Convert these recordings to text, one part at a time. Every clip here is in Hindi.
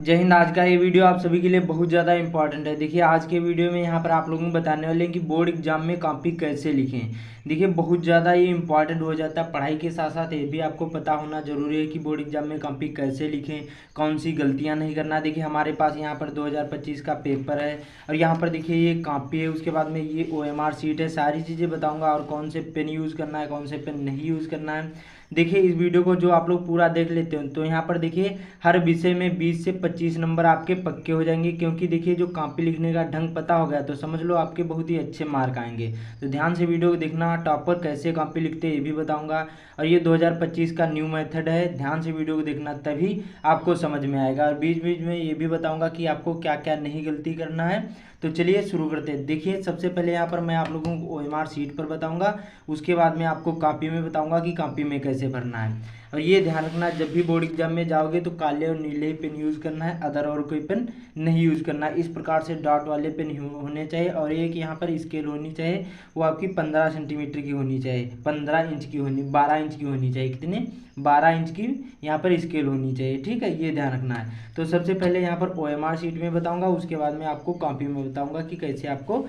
जय हिंद। आज का ये वीडियो आप सभी के लिए बहुत ज़्यादा इंपॉर्टेंट है। देखिए आज के वीडियो में यहाँ पर आप लोगों को बताने वाले हैं कि बोर्ड एग्जाम में कॉपी कैसे लिखें। देखिए बहुत ज़्यादा ये इंपॉर्टेंट हो जाता है। पढ़ाई के साथ साथ ये भी आपको पता होना जरूरी है कि बोर्ड एग्जाम में कॉपी कैसे लिखें, कौन सी गलतियाँ नहीं करना। देखिए हमारे पास यहाँ पर 2025 का पेपर है और यहाँ पर देखिए ये कॉपी है, उसके बाद में ये OMR शीट है। सारी चीज़ें बताऊँगा और कौन से पेन यूज़ करना है, कौन से पेन नहीं यूज़ करना है। देखिए इस वीडियो को जो आप लोग पूरा देख लेते हो तो यहाँ पर देखिए हर विषय में 20 से 25 नंबर आपके पक्के हो जाएंगे, क्योंकि देखिए जो कॉपी लिखने का ढंग पता हो गया तो समझ लो आपके बहुत ही अच्छे मार्क आएंगे। तो ध्यान से वीडियो को देखना। टॉपर कैसे कॉपी लिखते हैं ये भी बताऊंगा और ये 2025 का न्यू मेथड है। ध्यान से वीडियो को देखना तभी आपको समझ में आएगा। और बीच बीच में ये भी बताऊंगा कि आपको क्या क्या नहीं गलती करना है। तो चलिए शुरू करते हैं। देखिए सबसे पहले यहाँ पर मैं आप लोगों को OMR शीट पर बताऊंगा, उसके बाद में आपको कॉपी में बताऊंगा कि कॉपी में कैसे भरना है। और ये ध्यान रखना, जब भी बोर्ड एग्जाम में जाओगे तो काले और नीले ही पेन यूज़ करना है, अदर और कोई पेन नहीं यूज़ करना है। इस प्रकार से डॉट वाले पेन होने चाहिए और एक यहाँ पर स्केल होनी चाहिए, वो आपकी 15 सेंटीमीटर की होनी चाहिए, 15 इंच की होनी, 12 इंच की होनी चाहिए। कितने? 12 इंच की यहाँ पर स्केल होनी चाहिए। ठीक है, ये ध्यान रखना है। तो सबसे पहले यहाँ पर OMR शीट में बताऊँगा, उसके बाद में आपको कॉपी में बताऊँगा कि कैसे आपको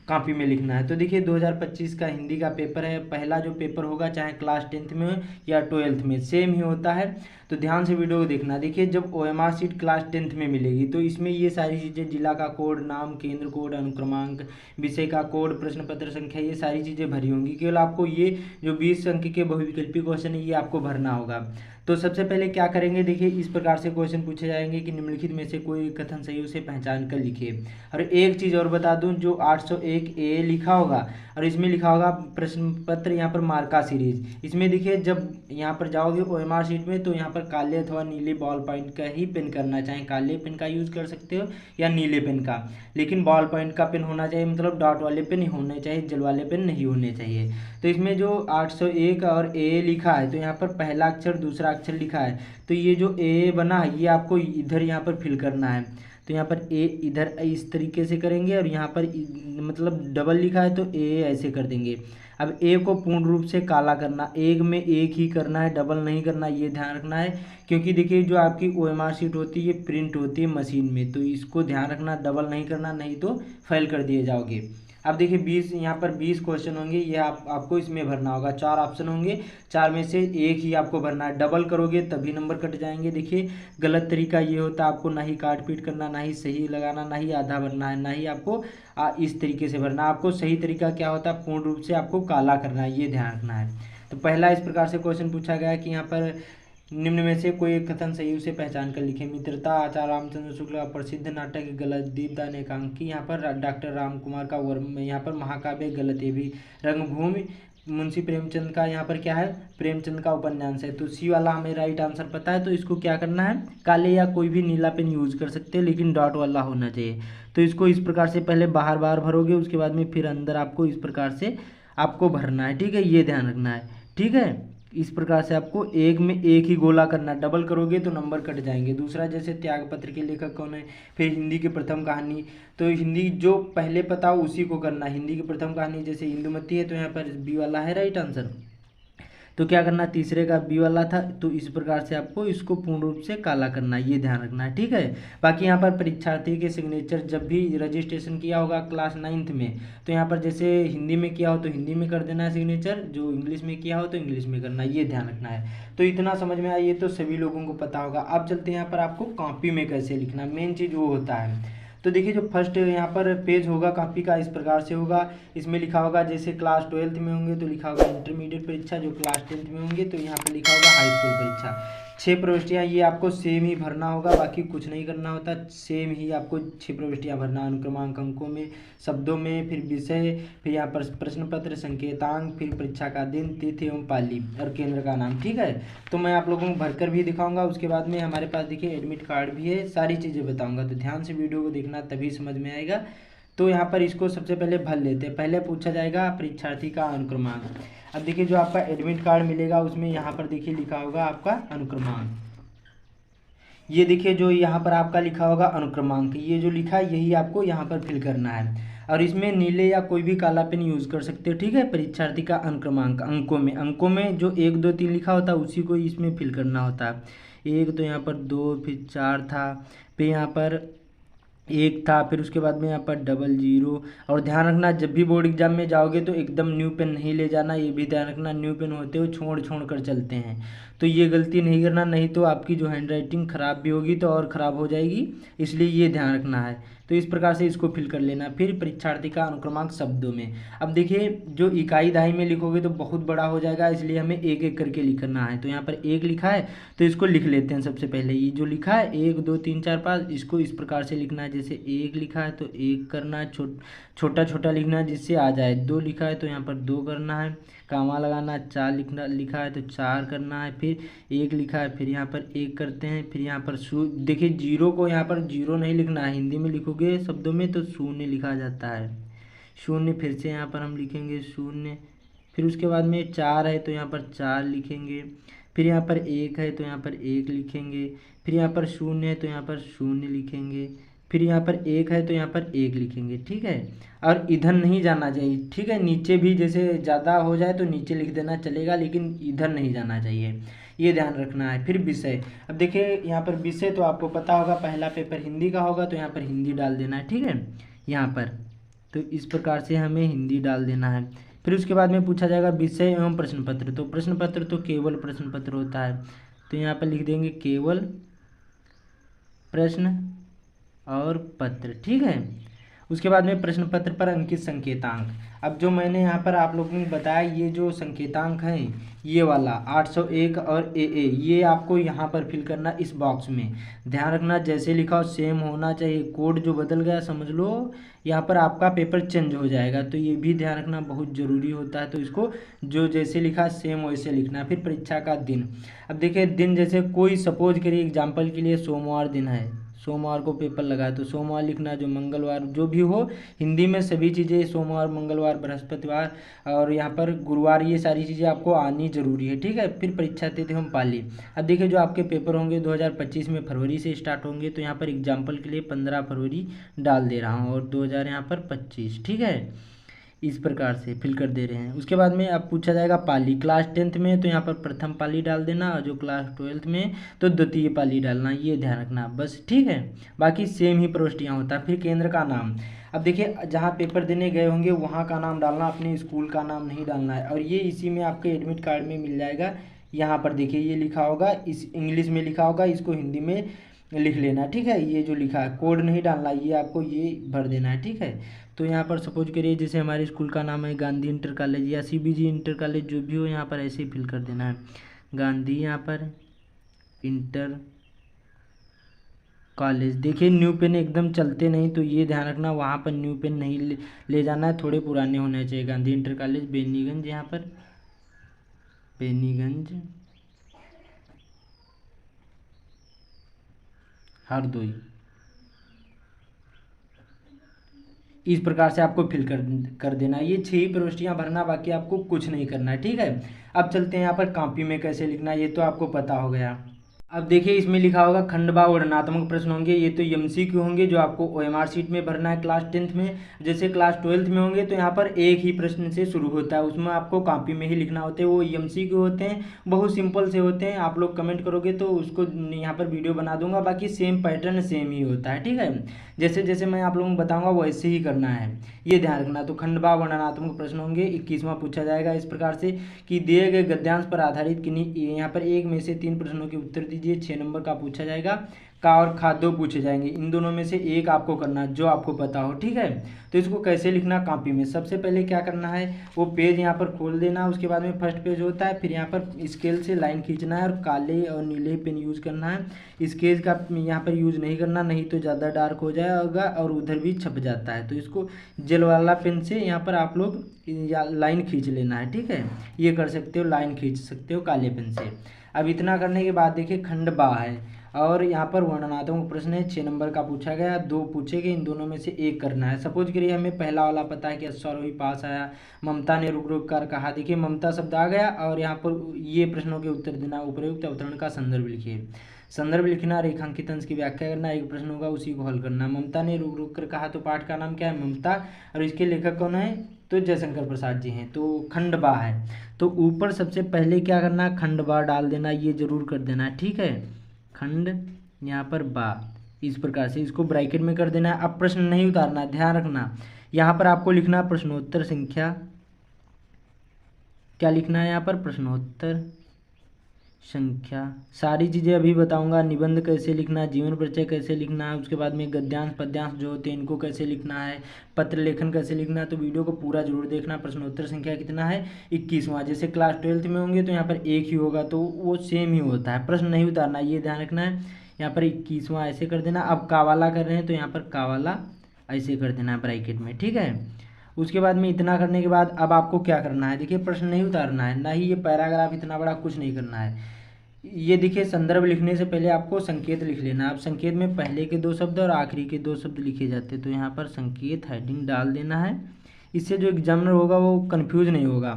कॉपी में लिखना है। तो देखिए 2025 का हिंदी का पेपर है। पहला जो पेपर होगा चाहे क्लास 10th में हो या 12th में, सेम ही होता है। तो ध्यान से वीडियो को देखना। देखिए जब OMR शीट क्लास 10th में मिलेगी तो इसमें ये सारी चीज़ें, जिला का कोड, नाम, केंद्र कोड, अनुक्रमांक, विषय का कोड, प्रश्न पत्र संख्या, ये सारी चीज़ें भरी होंगी। केवल आपको ये जो 20 अंक के बहुविकल्पी क्वेश्चन है ये आपको भरना होगा। तो सबसे पहले क्या करेंगे, देखिए इस प्रकार से क्वेश्चन पूछे जाएंगे कि निम्नलिखित में से कोई कथन सही उसे पहचान कर लिखिए। और एक चीज़ और बता दूं, जो 801 ए लिखा होगा और इसमें लिखा होगा प्रश्न पत्र यहाँ पर मार्का सीरीज, इसमें देखिए जब यहाँ पर जाओगे OMR शीट में तो यहाँ पर काले अथवा नीले बॉल पॉइंट का ही पेन करना, चाहे काले पेन का यूज़ कर सकते हो या नीले पेन का, लेकिन बॉल पॉइंट का पेन होना चाहिए, मतलब डॉट वाले पेन होने चाहिए, जल वाले पेन नहीं होने चाहिए। तो इसमें जो 801 और ए लिखा है तो यहाँ पर पहला अक्षर दूसरा अक्षर लिखा है, तो ये जो ए बना है ये आपको इधर यहाँ पर फिल करना है। तो यहाँ पर ए इधर इस तरीके से करेंगे और यहाँ पर मतलब डबल लिखा है तो ए ऐसे कर देंगे। अब ए को पूर्ण रूप से काला करना, एक में एक ही करना है, डबल नहीं करना, ये ध्यान रखना है। क्योंकि देखिए जो आपकी OMR शीट होती है ये प्रिंट होती है मशीन में, तो इसको ध्यान रखना, डबल नहीं करना, नहीं तो फेल कर दिए जाओगे। अब देखिए 20 यहाँ पर 20 क्वेश्चन होंगे, ये आपको इसमें भरना होगा। 4 ऑप्शन होंगे, 4 में से एक ही आपको भरना है। डबल करोगे तभी नंबर कट जाएंगे। देखिए गलत तरीका ये होता है, आपको ना ही काट पीट करना, ना ही सही लगाना, ना ही आधा भरना है, ना ही आपको इस तरीके से भरना। आपको सही तरीका क्या होता है, पूर्ण रूप से आपको काला करना है, ये ध्यान रखना है। तो पहला इस प्रकार से क्वेश्चन पूछा गया है कि यहाँ पर निम्न में से कोई एक कथन सही उसे पहचान कर लिखे। मित्रता आचार्य रामचंद्र शुक्ल का प्रसिद्ध नाटक गलत, दीपदान एकांकी यहाँ पर डॉक्टर राम कुमार का वर्म, यहाँ पर महाकाव्य गलत, ये भी रंगभूमि मुंशी प्रेमचंद का यहाँ पर क्या है, प्रेमचंद का उपन्यास है। तो सी वाला हमें राइट आंसर पता है। तो इसको क्या करना है, काले या कोई भी नीला पेन यूज कर सकते हैं लेकिन डॉट वाला होना चाहिए। तो इसको इस प्रकार से पहले बाहर बाहर भरोगे, उसके बाद में फिर अंदर आपको इस प्रकार से आपको भरना है। ठीक है, ये ध्यान रखना है। ठीक है, इस प्रकार से आपको एक में एक ही गोला करना, डबल करोगे तो नंबर कट जाएंगे। दूसरा जैसे त्यागपत्र के लेखक कौन है, फिर हिंदी की प्रथम कहानी, तो हिंदी जो पहले पता हो उसी को करना। हिंदी की प्रथम कहानी जैसे इंदुमती है तो यहाँ पर बी वाला है राइट आंसर। तो क्या करना, तीसरे का बी वाला था, तो इस प्रकार से आपको इसको पूर्ण रूप से काला करना है, ये ध्यान रखना है। ठीक है, बाकी यहाँ पर परीक्षार्थी के सिग्नेचर जब भी रजिस्ट्रेशन किया होगा क्लास 9th में, तो यहाँ पर जैसे हिंदी में किया हो तो हिंदी में कर देना है सिग्नेचर, जो इंग्लिश में किया हो तो इंग्लिश में करना है, ये ध्यान रखना है। तो इतना समझ में आया, ये तो सभी लोगों को पता होगा। अब चलते हैं यहाँ पर आपको कॉपी में कैसे लिखना, मेन चीज़ वो होता है। तो देखिए जो फर्स्ट यहाँ पर पेज होगा कॉपी का इस प्रकार से होगा। इसमें लिखा होगा जैसे क्लास 12th में होंगे तो लिखा होगा इंटरमीडिएट परीक्षा, जो क्लास 10th में होंगे तो यहाँ पर लिखा होगा हाई स्कूल परीक्षा। 6 प्रविष्टियाँ ये आपको सेम ही भरना होगा, बाकी कुछ नहीं करना होता, सेम ही आपको 6 प्रविष्टियाँ भरना, अनुक्रमांक अंकों में, शब्दों में, फिर विषय, फिर यहाँ पर प्रश्न पत्र, संकेतांक, फिर परीक्षा का दिन, तिथि एवं पाली और केंद्र का नाम। ठीक है, तो मैं आप लोगों को भरकर भी दिखाऊंगा। उसके बाद में हमारे पास देखिए एडमिट कार्ड भी है, सारी चीज़ें बताऊंगा, तो ध्यान से वीडियो को देखना तभी समझ में आएगा। तो यहाँ पर इसको सबसे पहले भर लेते हैं। पहले पूछा जाएगा परीक्षार्थी का अनुक्रमांक। अब देखिए जो आपका एडमिट कार्ड मिलेगा उसमें यहाँ पर देखिए लिखा होगा आपका अनुक्रमांक, ये देखिए जो यहाँ पर आपका लिखा होगा अनुक्रमांक, ये जो लिखा है यही आपको यहाँ पर फिल करना है। और इसमें नीले या कोई भी काला पेन यूज़ कर सकते हो। ठीक है, परीक्षार्थी का अनुक्रमांक अंकों में जो 1 2 3 लिखा होता है उसी को इसमें फिल करना होता है। 1, तो यहाँ पर 2, फिर 4 था, फिर यहाँ पर 1 था, फिर उसके बाद में यहाँ पर डबल जीरो। और ध्यान रखना जब भी बोर्ड एग्जाम में जाओगे तो एकदम न्यू पेन नहीं ले जाना, ये भी ध्यान रखना न्यू पेन होते हुए छोड़ छोड़ कर चलते हैं, तो ये गलती नहीं करना, नहीं तो आपकी जो हैंड राइटिंग ख़राब भी होगी तो और ख़राब हो जाएगी, इसलिए ये ध्यान रखना है। तो इस प्रकार से इसको फिल कर लेना। फिर परीक्षार्थी का अनुक्रमांक शब्दों में, अब देखिए जो इकाई दहाई में लिखोगे तो बहुत बड़ा हो जाएगा, इसलिए हमें एक एक करके लिखना है। तो यहाँ पर 1 लिखा है तो इसको लिख लेते हैं। सबसे पहले ये जो लिखा है 1 2 3 4 5, इसको इस प्रकार से लिखना है, जैसे 1 लिखा है तो 1 करना है, छोटा छोटा लिखना है जिससे आ जाए। 2 लिखा है तो यहाँ पर 2 करना है, कामा लगाना। 4 लिखा है तो 4 करना है, फिर 1 लिखा है, फिर यहाँ पर 1 करते हैं, फिर यहाँ पर देखिए जीरो को यहाँ पर जीरो नहीं लिखना है, हिंदी में लिखोगे शब्दों में तो शून्य लिखा जाता है, शून्य। फिर से यहाँ पर हम लिखेंगे शून्य, फिर उसके बाद में 4 है तो यहाँ पर 4 लिखेंगे, फिर यहाँ पर 1 है तो यहाँ पर 1 लिखेंगे, फिर यहाँ पर 0 है तो यहाँ पर 0 लिखेंगे, फिर यहाँ पर 1 है तो यहाँ पर 1 लिखेंगे, ठीक है। और इधर नहीं जाना चाहिए, ठीक है, नीचे भी जैसे ज़्यादा हो जाए तो नीचे लिख देना चलेगा, लेकिन इधर नहीं जाना चाहिए, ये ध्यान रखना है। फिर विषय, अब देखिए यहाँ पर विषय तो आपको पता होगा पहला पेपर हिंदी का होगा तो यहाँ पर हिंदी डाल देना है, ठीक है, यहाँ पर। तो इस प्रकार से हमें हिंदी डाल देना है। फिर उसके बाद में पूछा जाएगा विषय एवं प्रश्न पत्र, तो प्रश्न पत्र तो केवल प्रश्न पत्र होता है, तो यहाँ पर लिख देंगे केवल प्रश्न और पत्र, ठीक है। उसके बाद में प्रश्न पत्र पर अंकित संकेतांक, अब जो मैंने यहाँ पर आप लोगों को बताया ये जो संकेतांक हैं ये वाला 801 और ए ये आपको यहाँ पर फिल करना इस बॉक्स में। ध्यान रखना जैसे लिखा हो सेम होना चाहिए, कोड जो बदल गया समझ लो यहाँ पर आपका पेपर चेंज हो जाएगा, तो ये भी ध्यान रखना बहुत ज़रूरी होता है। तो इसको जो जैसे लिखा सेम वैसे लिखना। फिर परीक्षा का दिन, अब देखिए दिन जैसे कोई सपोज करिए एग्जाम्पल के लिए सोमवार दिन है, सोमवार को पेपर लगा तो सोमवार लिखना, जो मंगलवार जो भी हो, हिंदी में सभी चीज़ें सोमवार मंगलवार बृहस्पतिवार और यहाँ पर गुरुवार ये सारी चीज़ें आपको आनी जरूरी है, ठीक है। फिर परीक्षा तिथि हम पाली, अब देखिए जो आपके पेपर होंगे 2025 में फरवरी से स्टार्ट होंगे, तो यहाँ पर एग्जाम्पल के लिए 15 फरवरी डाल दे रहा हूँ और 2000 यहाँ पर 25, ठीक है, इस प्रकार से फिल कर दे रहे हैं। उसके बाद में अब पूछा जाएगा पाली, क्लास 10th में तो यहाँ पर प्रथम पाली डाल देना, और जो क्लास 12th में तो द्वितीय पाली डालना, ये ध्यान रखना बस, ठीक है। बाकी सेम ही प्रविष्टियाँ होता है। फिर केंद्र का नाम, अब देखिए जहाँ पेपर देने गए होंगे वहाँ का नाम डालना, अपने स्कूल का नाम नहीं डालना है, और ये इसी में आपके एडमिट कार्ड में मिल जाएगा। यहाँ पर देखिए ये लिखा होगा, इस इंग्लिश में लिखा होगा, इसको हिंदी में लिख लेना, ठीक है। ये जो लिखा है कोड नहीं डालना, ये आपको ये भर देना है, ठीक है। तो यहाँ पर सपोज करिए जैसे हमारे स्कूल का नाम है गांधी इंटर कॉलेज या सीबीजी इंटर कॉलेज, जो भी हो यहाँ पर ऐसे ही फिल कर देना है, गांधी यहाँ पर इंटर कॉलेज। देखिए न्यू पेन एकदम चलते नहीं, तो ये ध्यान रखना वहाँ पर न्यू पेन नहीं ले जाना है, थोड़े पुराने होने चाहिए। गांधी इंटर कॉलेज बेनीगंज, यहाँ पर बेनीगंज हरदोई, इस प्रकार से आपको फिल कर देना। ये 6 ही प्रविष्टियाँ भरना, बाकी आपको कुछ नहीं करना है, ठीक है। अब चलते हैं यहाँ पर कॉपी में कैसे लिखना है, ये तो आपको पता हो गया। अब देखिए इसमें लिखा होगा खंडवा वर्णनात्मक प्रश्न होंगे, ये तो एमसीक्यू होंगे जो आपको ओएमआर शीट में भरना है क्लास 10th में। जैसे क्लास 12th में होंगे तो यहाँ पर एक ही प्रश्न से शुरू होता है, उसमें आपको कॉपी में ही लिखना होते हैं, वो एमसीक्यू होते हैं, बहुत सिंपल से होते हैं। आप लोग कमेंट करोगे तो उसको यहाँ पर वीडियो बना दूंगा, बाकी सेम पैटर्न सेम ही होता है, ठीक है। जैसे जैसे मैं आप लोगों को बताऊँगा वैसे ही करना है, ये ध्यान रखना। तो खंडवा वर्णनात्मक प्रश्न होंगे, 21वां पूछा जाएगा इस प्रकार से कि दिए गए गद्यांश पर आधारित किन्हीं यहाँ पर एक में से 3 प्रश्नों के उत्तर दीजिए। 6 नंबर का पूछा जाएगा, का और खा 2 पूछे जाएंगे, इन दोनों में से एक आपको करना है जो आपको पता हो, ठीक है। तो इसको कैसे लिखना कॉपी में, सबसे पहले क्या करना है वो पेज यहाँ पर खोल देना, उसके बाद में फर्स्ट पेज होता है, फिर यहाँ पर स्केल से लाइन खींचना है और काले और नीले पेन यूज़ करना है। स्केच का यहाँ पर यूज़ नहीं करना, नहीं तो ज़्यादा डार्क हो जाएगा और उधर भी छप जाता है। तो इसको जेल वाला पेन से यहाँ पर आप लोग लाइन खींच लेना है, ठीक है, ये कर सकते हो, लाइन खींच सकते हो काले पेन से। अब इतना करने के बाद देखिए खंड बा है और यहाँ पर वर्णनात्मक प्रश्न है, 6 नंबर का पूछा गया, 2 पूछे गए, इन दोनों में से एक करना है। सपोज करिए हमें पहला वाला पता है कि अश्वारोही पास आया, ममता ने रुक रुक कर कहा, देखिए ममता शब्द आ गया और यहाँ पर ये प्रश्नों के उत्तर देना। उपयुक्त अवतरण का संदर्भ लिखिए, संदर्भ लिखना, रेखांकित अंश की व्याख्या करना, एक प्रश्न होगा उसी को हल करना। ममता ने रुक रुक कर कहा, तो पाठ का नाम क्या है, ममता, और इसके लेखक कौन है, तो जयशंकर प्रसाद जी हैं। तो खंडबा है, तो ऊपर सबसे पहले क्या करना है, खंडबा डाल देना, ये जरूर कर देना है, ठीक है। खंड यहाँ पर बा, इस प्रकार से इसको ब्रैकेट में कर देना है। अब प्रश्न नहीं उतारना, ध्यान रखना, यहाँ पर आपको लिखना प्रश्नोत्तर संख्या, क्या लिखना है यहाँ पर, प्रश्नोत्तर संख्या, सारी चीज़ें अभी बताऊंगा। निबंध कैसे लिखना है, जीवन परिचय कैसे लिखना है, उसके बाद में गद्यांश पद्यांश जो होते हैं इनको कैसे लिखना है, पत्र लेखन कैसे लिखना है। तो वीडियो को पूरा जरूर देखना। प्रश्नोत्तर संख्या कितना है, 21वां। जैसे क्लास 12th में होंगे तो यहाँ पर एक ही होगा, तो वो सेम ही होता है, प्रश्न नहीं उतारना, ये ध्यान रखना है। यहाँ पर 21वां ऐसे कर देना। अब कावाला कर रहे हैं तो यहाँ पर कावाला ऐसे कर देना है ब्रैकेट में, ठीक है। उसके बाद में इतना करने के बाद अब आपको क्या करना है, देखिए प्रश्न नहीं उतारना है, ना ही ये पैराग्राफ इतना बड़ा कुछ नहीं करना है। ये देखिए संदर्भ लिखने से पहले आपको संकेत लिख लेना। अब संकेत में पहले के 2 शब्द और आखिरी के 2 शब्द लिखे जाते हैं, तो यहाँ पर संकेत हेडिंग डाल देना है। इससे जो एग्जामिनर होगा वो कंफ्यूज नहीं होगा।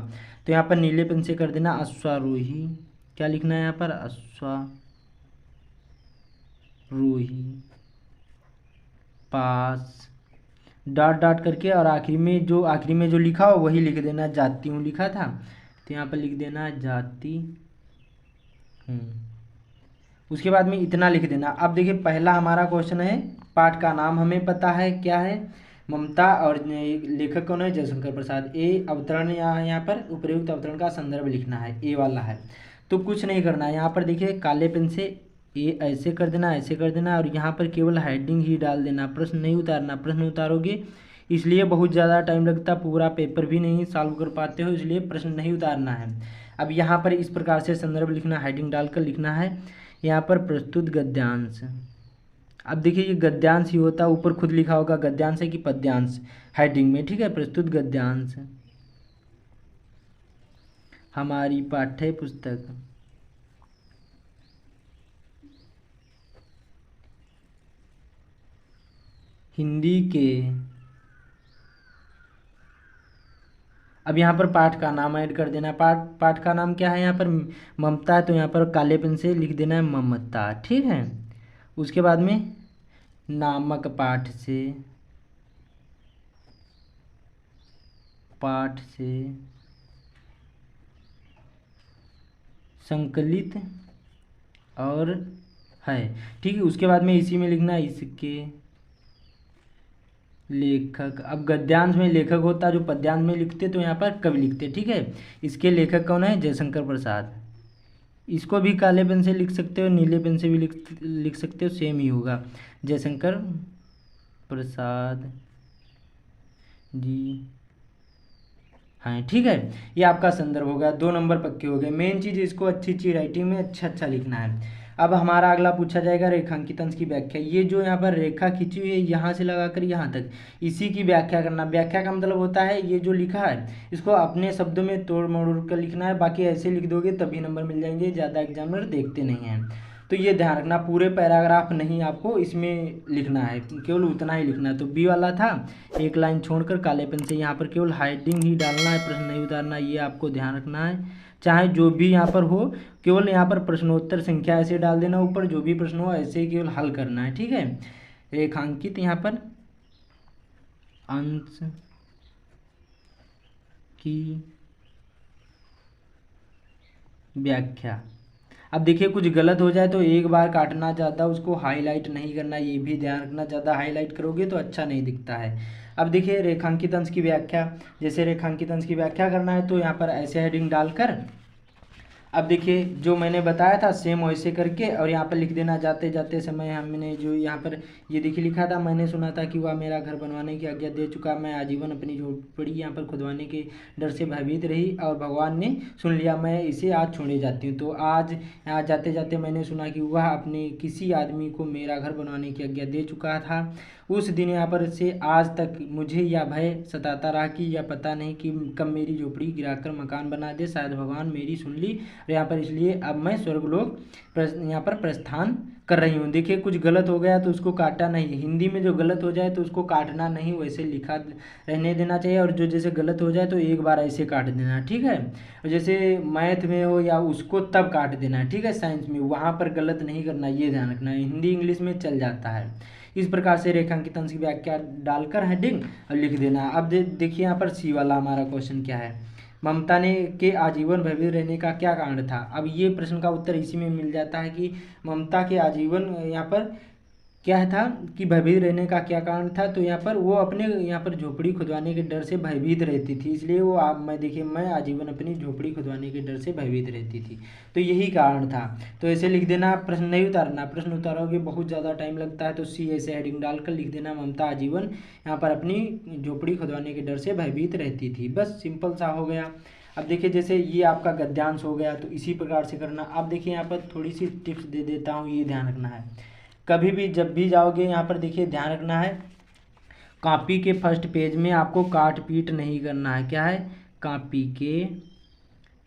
तो यहाँ पर नीले पेन से कर देना अश्वारोही, क्या लिखना है यहाँ पर, अश्वारोही पास, डॉट डॉट करके, और आखिरी में जो लिखा हो वही लिख देना। जाती हूँ लिखा था तो यहाँ पर लिख देना जाती हूँ। उसके बाद में इतना लिख देना। अब देखिए पहला हमारा क्वेश्चन है, पाठ का नाम हमें पता है क्या है, ममता, और लेखक कौन है, जयशंकर प्रसाद। ए अवतरण, यहाँ पर उपयुक्त अवतरण का संदर्भ लिखना है, ए वाला है। तो कुछ नहीं करना है, यहाँ पर देखिए काले पेन से ए ऐसे कर देना, ऐसे कर देना, और यहाँ पर केवल हेडिंग ही डाल देना, प्रश्न नहीं उतारना। प्रश्न उतारोगे इसलिए बहुत ज़्यादा टाइम लगता, पूरा पेपर भी नहीं सॉल्व कर पाते हो, इसलिए प्रश्न नहीं उतारना है। अब यहाँ पर इस प्रकार से संदर्भ लिखना, हेडिंग डालकर लिखना है यहाँ पर प्रस्तुत गद्यांश। अब देखिए ये गद्यांश ही होता है, ऊपर खुद लिखा होगा गद्यांश है कि पद्यांश हेडिंग में, ठीक है। प्रस्तुत गद्यांश हमारी पाठ्य पुस्तक हिंदी के, अब यहाँ पर पाठ का नाम ऐड कर देना। पाठ का नाम क्या है, यहाँ पर ममता है, तो यहाँ पर काले पेन से लिख देना है ममता, ठीक है। उसके बाद में नामक पाठ से संकलित और है, ठीक है। उसके बाद में इसी में लिखना इसके लेखक। अब गद्यांश में लेखक होता है, जो पद्यांश में लिखते तो यहाँ पर कवि लिखते, ठीक है। इसके लेखक कौन है, जयशंकर प्रसाद। इसको भी काले पेन से लिख सकते हो, नीले पेन से भी लिख सकते हो, सेम ही होगा, जयशंकर प्रसाद जी हाँ, ठीक है। ये आपका संदर्भ हो गया, 2 नंबर पक्के हो गए। मेन चीज़ इसको अच्छी राइटिंग में अच्छा लिखना है। अब हमारा अगला पूछा जाएगा रेखांकित अंश की व्याख्या। ये जो यहाँ पर रेखा खींची हुई है यहाँ से लगाकर यहाँ तक, इसी की व्याख्या करना। व्याख्या का मतलब होता है ये जो लिखा है इसको अपने शब्दों में तोड़ मरोड़ कर लिखना है, बाकी ऐसे लिख दोगे तभी नंबर मिल जाएंगे, ज़्यादा एग्जामिनर देखते नहीं हैं। तो ये ध्यान रखना, पूरे पैराग्राफ नहीं आपको इसमें लिखना है, केवल उतना ही लिखना है। तो बी वाला था, एक लाइन छोड़कर काले पेन से यहाँ पर केवल हेडिंग ही डालना है, प्रश्न नहीं उतारना, ये आपको ध्यान रखना है। चाहे जो भी यहाँ पर हो, केवल यहाँ पर प्रश्नोत्तर संख्या ऐसे डाल देना, ऊपर जो भी प्रश्न हो ऐसे केवल हल करना है, ठीक है। रेखांकित यहाँ पर अंश की व्याख्या। अब देखिए कुछ गलत हो जाए तो एक बार काटना, ज़्यादा उसको हाईलाइट नहीं करना, ये भी ध्यान रखना। ज़्यादा हाईलाइट करोगे तो अच्छा नहीं दिखता है। अब देखिए रेखांकित अंश की व्याख्या, जैसे रेखांकित अंश की व्याख्या करना है तो यहाँ पर ऐसे हेडिंग डालकर, अब देखिए जो मैंने बताया था सेम वैसे करके, और यहाँ पर लिख देना जाते जाते समय हमने जो यहाँ पर ये देखिए लिखा था, मैंने सुना था कि वह मेरा घर बनवाने की आज्ञा दे चुका, मैं आजीवन अपनी झोपड़ी यहाँ पर खुदवाने के डर से भयभीत रही और भगवान ने सुन लिया, मैं इसे आज छोड़े जाती हूँ। तो आज जाते जाते मैंने सुना कि वह अपने किसी आदमी को मेरा घर बनवाने की आज्ञा दे चुका था। उस दिन यहाँ पर से आज तक मुझे यह भय सताता रहा कि यह पता नहीं कि कब मेरी झोपड़ी गिराकर मकान बना दे, शायद भगवान मेरी सुन ली यहाँ पर, इसलिए अब मैं स्वर्गलोक यहाँ पर प्रस्थान कर रही हूँ। देखिए कुछ गलत हो गया तो उसको काटा नहीं, हिंदी में जो गलत हो जाए तो उसको काटना नहीं, वैसे लिखा रहने देना चाहिए। और जो जैसे गलत हो जाए तो एक बार ऐसे काट देना, ठीक है। जैसे मैथ में हो या उसको तब काट देना, ठीक है। साइंस में वहाँ पर गलत नहीं करना, ये ध्यान रखना है। हिंदी इंग्लिश में चल जाता है। इस प्रकार से रेखांकित अंश की व्याख्या डालकर हेडिंग और लिख देना। अब देखिए यहाँ पर सी वाला हमारा क्वेश्चन क्या है, ममता ने के आजीवन भयभीत रहने का क्या कारण था। अब ये प्रश्न का उत्तर इसी में मिल जाता है कि ममता के आजीवन यहाँ पर क्या था कि भयभीत रहने का क्या कारण था। तो यहाँ पर वो अपने यहाँ पर झोपड़ी खुदवाने के डर से भयभीत रहती थी, इसलिए वो मैं आजीवन अपनी झोपड़ी खुदवाने के डर से भयभीत रहती थी, तो यही कारण था। तो ऐसे लिख देना, प्रश्न नहीं उतारना, प्रश्न उतारोगे बहुत ज़्यादा टाइम लगता है, तो सी ऐसे हेडिंग डालकर लिख देना ममता आजीवन यहाँ पर अपनी झोपड़ी खुदवाने के डर से भयभीत रहती थी। बस सिंपल सा हो गया। अब देखिए जैसे ये आपका गद्यांश हो गया, तो इसी प्रकार से करना। अब देखिए यहाँ पर थोड़ी सी टिप्स दे देता हूँ, ये ध्यान रखना है। कभी भी जब भी जाओगे यहाँ पर देखिए ध्यान रखना है, कॉपी के फर्स्ट पेज में आपको काट पीट नहीं करना है। क्या है, कॉपी के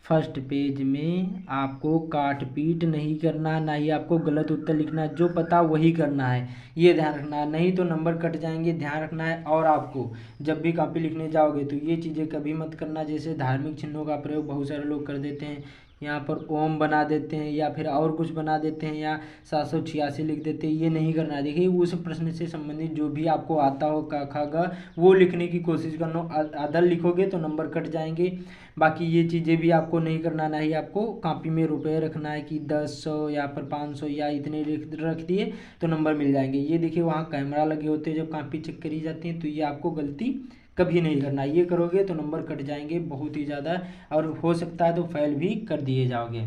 फर्स्ट पेज में आपको काट पीट नहीं करना, ना ही आपको गलत उत्तर लिखना, जो पता वही करना है, ये ध्यान रखना है, नहीं तो नंबर कट जाएंगे, ध्यान रखना है। और आपको जब भी कॉपी लिखने जाओगे तो ये चीज़ें कभी मत करना, जैसे धार्मिक चिन्हों का प्रयोग बहुत सारे लोग कर देते हैं, यहाँ पर ओम बना देते हैं या फिर और कुछ बना देते हैं, या 786 लिख देते हैं, ये नहीं करना है। देखिए उस प्रश्न से संबंधित जो भी आपको आता हो क ख ग वो लिखने की कोशिश करना, अदर लिखोगे तो नंबर कट जाएंगे। बाकी ये चीज़ें भी आपको नहीं करना, ना ही आपको कॉपी में रुपए रखना है कि 10, 100 या फिर 500 या इतने रख दिए तो नंबर मिल जाएंगे। ये देखिए वहाँ कैमरा लगे होते हैं, जब कॉपी चेक करी जाती है, तो ये आपको गलती कभी नहीं करना, ये करोगे तो नंबर कट जाएंगे बहुत ही ज़्यादा, और हो सकता है तो फेल भी कर दिए जाओगे।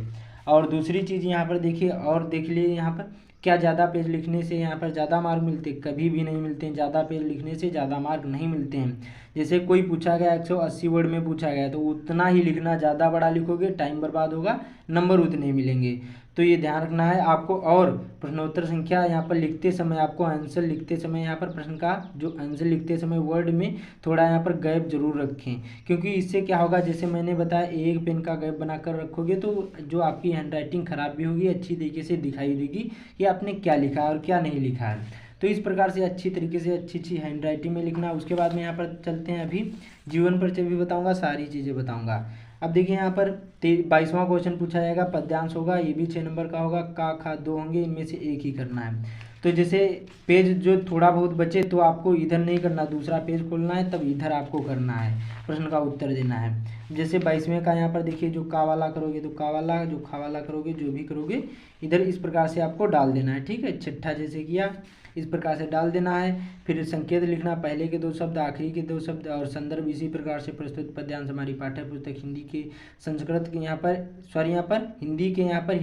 और दूसरी चीज़ यहाँ पर देखिए, और देख लिए यहाँ पर क्या ज़्यादा पेज लिखने से यहाँ पर ज़्यादा मार्क मिलते, कभी भी नहीं मिलते हैं। ज़्यादा पेज लिखने से ज़्यादा मार्क नहीं मिलते हैं। जैसे कोई पूछा गया 180 वर्ड में पूछा गया, तो उतना ही लिखना, ज़्यादा बड़ा लिखोगे टाइम बर्बाद होगा, नंबर उतने ही मिलेंगे, तो ये ध्यान रखना है आपको। और प्रश्नोत्तर संख्या यहाँ पर लिखते समय, आपको आंसर लिखते समय यहाँ पर प्रश्न का जो आंसर लिखते समय वर्ड में थोड़ा यहाँ पर गैप जरूर रखें, क्योंकि इससे क्या होगा, जैसे मैंने बताया एक पेन का गैप बनाकर रखोगे तो जो आपकी हैंडराइटिंग खराब भी होगी, अच्छी तरीके से दिखाई देगी कि आपने क्या लिखा है और क्या नहीं लिखा है। तो इस प्रकार से अच्छी तरीके से अच्छी हैंड राइटिंग में लिखना। उसके बाद में यहाँ पर चलते हैं, अभी जीवन परिचय भी बताऊंगा, सारी चीज़ें बताऊंगा। अब देखिए यहाँ पर 22वां क्वेश्चन पूछा जाएगा, पद्यांश होगा, ये भी 6 नंबर का होगा, का खा 2 होंगे, इनमें से एक ही करना है। तो जैसे पेज जो थोड़ा बहुत बचे तो आपको इधर नहीं करना, दूसरा पेज खोलना है, तब इधर आपको करना है, प्रश्न का उत्तर देना है। जैसे 22वें का यहाँ पर देखिए, जो का वाला करोगे तो का वाला, जो खा वाला करोगे, जो भी करोगे इधर इस प्रकार से आपको डाल देना है। ठीक है, छठा जैसे किया इस प्रकार से डाल देना है। फिर संकेत लिखना, पहले के 2 शब्द, आखिरी के 2 शब्द, और संदर्भ इसी प्रकार से प्रस्तुत पद्यांश हमारी पाठ्य पुस्तक हिंदी के संस्कृत के यहाँ पर हिंदी के यहाँ पर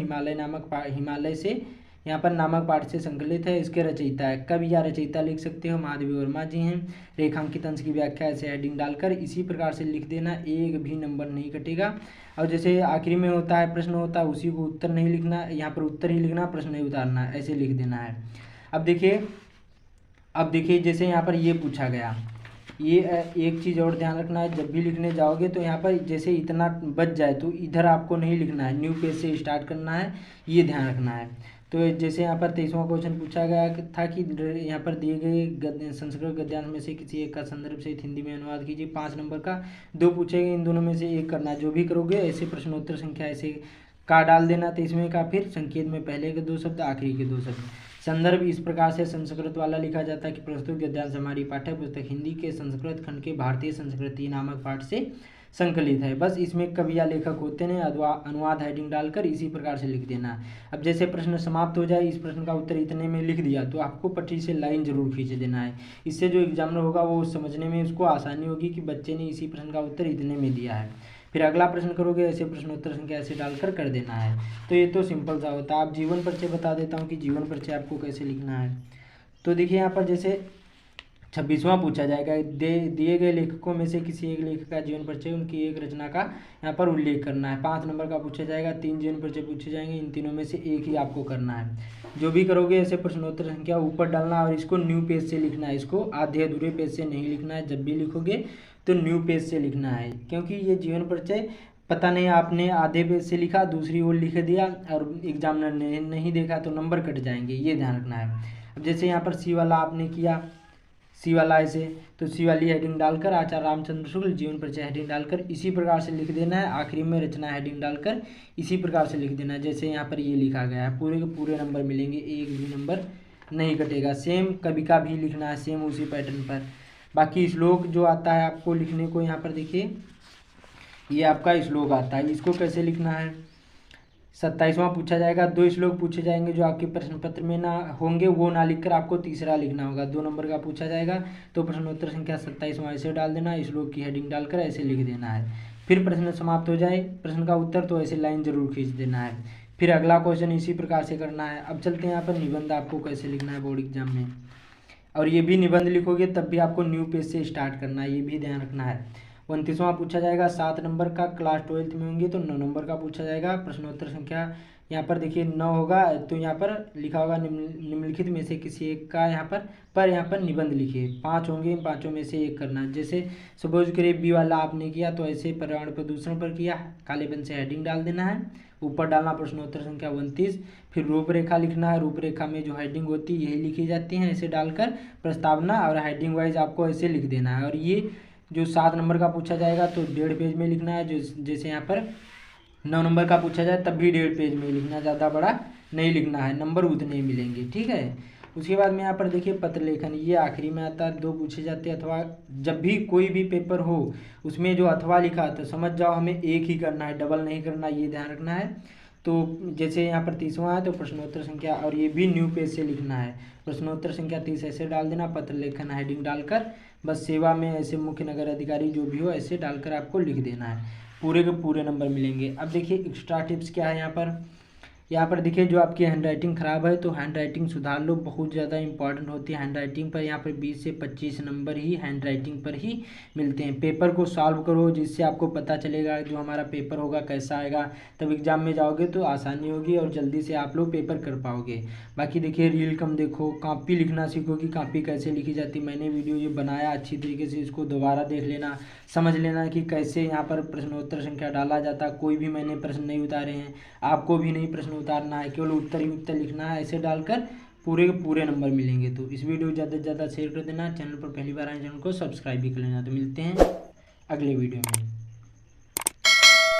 हिमालय से यहाँ पर नामक पाठ से संकलित है। इसके रचयिता है, कवि या रचयिता लिख सकते हो, महादेवी वर्मा जी हैं। रेखांकित अंश की व्याख्या ऐसे हेडिंग डालकर इसी प्रकार से लिख देना, एक भी नंबर नहीं कटेगा। और जैसे आखिरी में होता है प्रश्न होता है, उसी को उत्तर नहीं लिखना, यहाँ पर उत्तर ही लिखना, प्रश्न नहीं उतारना, ऐसे लिख देना है। अब देखिए जैसे यहाँ पर ये पूछा गया, ये एक चीज़ और ध्यान रखना है, जब भी लिखने जाओगे तो यहाँ पर जैसे इतना बच जाए तो इधर आपको नहीं लिखना है, न्यू पेज से स्टार्ट करना है, ये ध्यान रखना है। तो जैसे यहाँ पर 23वां क्वेश्चन पूछा गया था कि यहाँ पर दिए गए संस्कृत गद्यांश में से किसी एक का संदर्भ सहित हिंदी में अनुवाद कीजिए। 5 नंबर का 2 पूछेंगे, इन दोनों में से एक करना, जो भी करोगे ऐसे प्रश्नोत्तर संख्या ऐसे का डाल देना 23वें का। फिर संकेत में पहले के 2 शब्द, आखिरी के 2 शब्द। संदर्भ इस प्रकार से संस्कृत वाला लिखा जाता है कि प्रस्तुत गद्यांश हमारी पाठ्य पुस्तक हिंदी के संस्कृत खंड के भारतीय संस्कृति नामक पाठ से संकलित है। बस इसमें कवि या लेखक होते हैं, अनुवाद हेडिंग डालकर इसी प्रकार से लिख देना। अब जैसे प्रश्न समाप्त हो जाए, इस प्रश्न का उत्तर इतने में लिख दिया, तो आपको पट्टी से लाइन जरूर खींच देना है। इससे जो एग्जामिनर होगा वो समझने में उसको आसानी होगी कि बच्चे ने इसी प्रश्न का उत्तर इतने में दिया है। फिर अगला प्रश्न करोगे, ऐसे प्रश्नोत्तर संख्या ऐसे डालकर कर देना है। तो ये तो सिंपल सा होता है। आप जीवन परिचय बता देता हूँ कि जीवन परिचय आपको कैसे लिखना है। तो देखिए यहाँ पर जैसे 26वां पूछा जाएगा, दिए गए लेखकों में से किसी एक लेखक का जीवन परिचय, उनकी एक रचना का यहाँ पर उल्लेख करना है। 5 नंबर का पूछा जाएगा, 3 जीवन परिचय पूछे जाएंगे, इन तीनों में से एक ही आपको करना है। जो भी करोगे ऐसे प्रश्नोत्तर संख्या ऊपर डालना, और इसको न्यू पेज से लिखना है, इसको आधे अधूरे पेज से नहीं लिखना है। जब भी लिखोगे तो न्यू पेज से लिखना है, क्योंकि ये जीवन परिचय पता नहीं आपने आधे पेज से लिखा, दूसरी ओर लिख दिया और एग्जामिनर ने नहीं देखा तो नंबर कट जाएंगे, ये ध्यान रखना है। अब जैसे यहाँ पर सी वाला आपने किया, सी वाला ऐसे, तो सी वाली हेडिंग डालकर आचार्य रामचंद्र शुक्ल जीवन परिचय हेडिंग डालकर इसी प्रकार से लिख देना है। आखिरी में रचना हेडिंग डालकर इसी प्रकार से लिख देना है, जैसे यहाँ पर ये लिखा गया है। पूरे के पूरे नंबर मिलेंगे, एक भी नंबर नहीं कटेगा। सेम कवि का भी लिखना है, सेम उसी पैटर्न पर। बाकी श्लोक जो आता है आपको लिखने को, यहाँ पर देखिए ये आपका श्लोक आता है। इसको कैसे लिखना है? 27वां पूछा जाएगा। 2 श्लोक पूछे जाएंगे जो आपके प्रश्न पत्र में ना होंगे, वो ना लिखकर आपको तीसरा लिखना होगा। 2 नंबर का पूछा जाएगा तो प्रश्नोत्तर संख्या 27वां ऐसे डाल देना, श्लोक की हेडिंग डालकर ऐसे लिख देना है। फिर प्रश्न समाप्त हो जाए, प्रश्न का उत्तर तो ऐसे लाइन जरूर खींच देना है। फिर अगला क्वेश्चन इसी प्रकार से करना है। अब चलते हैं यहाँ पर निबंध आपको कैसे लिखना है बोर्ड एग्जाम में। और ये भी निबंध लिखोगे तब भी आपको न्यू पेज से स्टार्ट करना है, ये भी ध्यान रखना है। 29वां पूछा जाएगा। 7 नंबर का क्लास 12th में होंगे तो 9 नंबर का पूछा जाएगा। प्रश्नोत्तर संख्या यहाँ पर देखिए 9 होगा तो यहाँ पर लिखा होगा निम्नलिखित में से किसी एक का यहाँ पर निबंध लिखिए। 5 होंगे, इन 5 में से एक करना। जैसे सपोज करिए बी वाला आपने किया तो ऐसे पर्यावरण प्रदूषण पर किया, कालेपन से हेडिंग डाल देना है, ऊपर डालना प्रश्नोत्तर संख्या 29। फिर रूपरेखा लिखना है। रूपरेखा में जो हेडिंग होती है यही लिखी जाती है, ऐसे डालकर प्रस्तावना और हेडिंग वाइज आपको ऐसे लिख देना है। और ये जो 7 नंबर का पूछा जाएगा तो 1.5 पेज में लिखना है। जो जैसे यहाँ पर 9 नंबर का पूछा जाए तब भी 1.5 पेज में लिखना, ज़्यादा बड़ा नहीं लिखना है, नंबर उतने ही मिलेंगे, ठीक है। उसके बाद में यहाँ पर देखिए पत्र लेखन, ये आखिरी में आता है। 2 पूछे जाते हैं। अथवा जब भी कोई भी पेपर हो उसमें जो अथवा लिखा है तो समझ जाओ हमें एक ही करना है, डबल नहीं करना, ये ध्यान रखना है। तो जैसे यहाँ पर 30वां है तो प्रश्नोत्तर संख्या, और ये भी न्यू पेज से लिखना है, प्रश्नोत्तर संख्या 30 ऐसे डाल देना, पत्र लेखन हेडिंग डालकर बस सेवा में ऐसे मुख्य नगर अधिकारी जो भी हो ऐसे डालकर आपको लिख देना है, पूरे के पूरे नंबर मिलेंगे। अब देखिए एक्स्ट्रा टिप्स क्या है यहाँ पर देखिए जो आपकी हैंड राइटिंग ख़राब है तो हैंड राइटिंग सुधार लो, बहुत ज़्यादा इंपॉर्टेंट होती है हैंड राइटिंग पर। यहाँ पर 20 से 25 नंबर ही हैंड राइटिंग पर ही मिलते हैं। पेपर को सॉल्व करो जिससे आपको पता चलेगा जो हमारा पेपर होगा कैसा आएगा, तब एग्ज़ाम में जाओगे तो आसानी होगी और जल्दी से आप लोग पेपर कर पाओगे। बाकी देखिए रील कम देखो, कॉपी लिखना सीखो कि कॉपी कैसे लिखी जाती है। मैंने वीडियो जो बनाया अच्छी तरीके से इसको दोबारा देख लेना, समझ लेना कि कैसे यहाँ पर प्रश्नोत्तर संख्या डाला जाता। कोई भी मैंने प्रश्न नहीं उतारे हैं, आपको भी नहीं प्रश्न उतारना है, केवल उत्तर ही उत्तर लिखना है, ऐसे डालकर पूरे के पूरे नंबर मिलेंगे। तो इस वीडियो को ज़्यादा से ज़्यादा शेयर कर देना, चैनल पर पहली बार आए चैनल को सब्सक्राइब भी कर लेना। तो मिलते हैं अगले वीडियो में।